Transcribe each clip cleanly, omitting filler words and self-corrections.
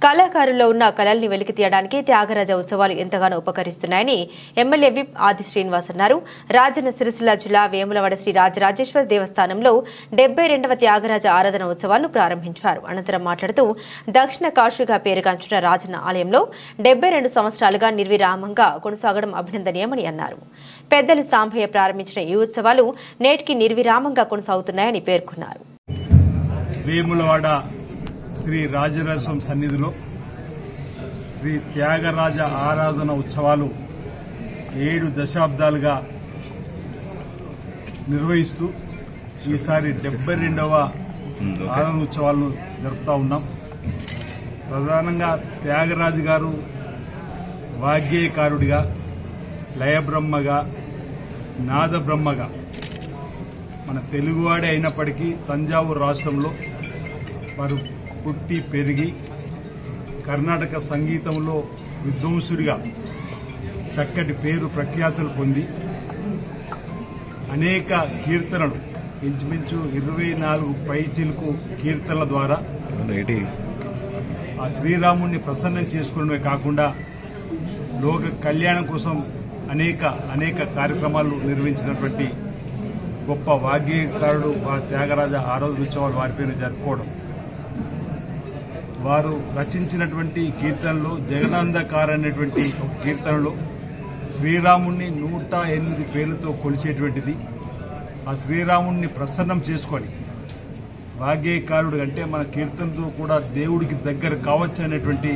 కళాకారుల్లో ఉన్న కళల్ని వెలికి తీయడానికి త్యాగరాజ ఉత్సవాలు ఎంతగానో ఉపకరిస్తున్నాయని ఎమ్మెల్యే విప్ ఆది శ్రీనివాస్ అన్నారు. రాజన్న సిరిసిల్ల జిల్లా వేములవాడ శ్రీ రాజరాజేశ్వర దేవస్థానంలో 72వ త్యాగరాజ ఆరాధన ఉత్సవాలను ప్రారంభించారు. అనంతరం మాట్లాడుతూ దక్షిణ కాశీగా పేరుగాంచిన రాజన్న ఆలయంలో 72 సంవత్సరాలుగా నిర్విరామంగా కొనసాగడం అభినందనీయమని అన్నారు. పెద్దలు సాంబయ్య ప్రారంభించిన ఈ ఉత్సవాలు నేటికి నిర్విరామంగా కొనసాగుతున్నాయని పేర్కొన్నారు. వేములవాడ శ్రీ రాజరాజేశ్వరం సన్నిధిలో శ్రీ త్యాగరాజ ఆరాధన ఉత్సవాలు 7 దశాబ్దాలుగా నిర్వహిస్తూ ఈసారి 72వ ఆరాధన ఉత్సవాలను జరుపుతా ఉన్నాం. ప్రధానంగా త్యాగరాజు గారు వాగ్గేయకారుడిగా, లయబ్రహ్మగా, నాదబ్రహ్మగా మన తెలుగువాడే అయినప్పటికీ తంజావూరు రాష్ట్రంలో వారు పుట్టి పెరిగి కర్ణాటక సంగీతంలో విద్వాంసుడిగా చక్కటి పేరు ప్రఖ్యాతులు పొంది అనేక కీర్తనలు ఇంచుమించు 24 పైచిలుకు కీర్తనల ద్వారా ఆ శ్రీరాముణ్ణి ప్రసన్నం చేసుకోవడమే కాకుండా లోక కళ్యాణం కోసం అనేక కార్యక్రమాలు నిర్వహించినటువంటి గొప్ప వాగ్గేయకారుడు త్యాగరాజ ఆరాధన ఉత్సవాలు వారి పేరు జరుపుకోవడం. వారు రచించినటువంటి కీర్తనలో జగనందకార అనేటువంటి ఒక కీర్తనలో శ్రీరాముణ్ణి 108 పేర్లతో కొలిచేటువంటిది. ఆ శ్రీరాముణ్ణి ప్రసన్నం చేసుకొని వాగ్గేయకారుడు అంటే మన కీర్తనతో కూడా దేవుడికి దగ్గర కావచ్చు అనేటువంటి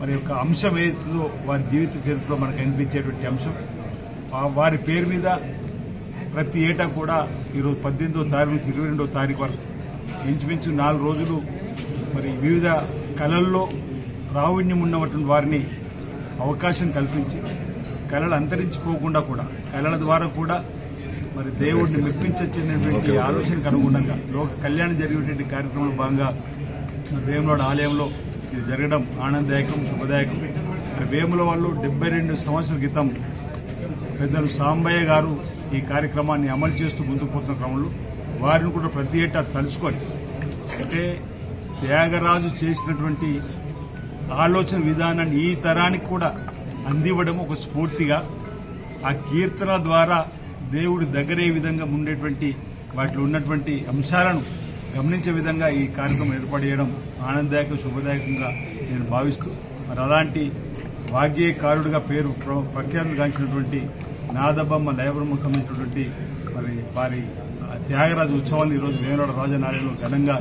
మరి యొక్క అంశం ఏదో వారి జీవిత చరిత్రలో మనకు అనిపించేటువంటి అంశం. వారి పేరు మీద ప్రతి ఏటా కూడా ఈరోజు 18వ తారీఖు నుంచి 22వ తారీఖు వరకు ఇంచుమించు 4 రోజులు మరి వివిధ కళల్లో ప్రావీణ్యం ఉన్నటువంటి వారిని అవకాశం కల్పించి కళలు అంతరించిపోకుండా కూడా కళల ద్వారా కూడా మరి దేవుడిని మెప్పించనేటువంటి ఆలోచనకు అనుగుణంగా లోక కళ్యాణం జరిగేటువంటి కార్యక్రమంలో భాగంగా వేములవాడ ఆలయంలో ఇది జరగడం ఆనందదాయకం, శుభదాయకం. మరి వేములవాడలో 72 సంవత్సరాల క్రితం పెద్దలు సాంబయ్య గారు ఈ కార్యక్రమాన్ని అమలు చేస్తూ ముందుకు పోతున్న క్రమంలో వారిని కూడా ప్రతి ఏటా తలుచుకొని అంటే త్యాగరాజు చేసినటువంటి ఆలోచన విధానాన్ని ఈ తరానికి కూడా అందివ్వడం ఒక స్ఫూర్తిగా ఆ కీర్తన ద్వారా దేవుడి దగ్గరే విధంగా ఉండేటువంటి వాటిలో ఉన్నటువంటి అంశాలను గమనించే విధంగా ఈ కార్యక్రమం ఏర్పాటు చేయడం ఆనందదాయకం, శుభదాయకంగా నేను భావిస్తూ మరి అలాంటి వాగ్గేయకారుడిగా పేరు ప్రఖ్యాతులు గాంచినటువంటి నాదబ్రహ్మ, లయబ్రహ్మకు సంబంధించినటువంటి మరి వారి త్యాగరాజు ఉత్సవాన్ని ఈరోజు వేములవాడ రాజన్న ఆలయంలో ఘనంగా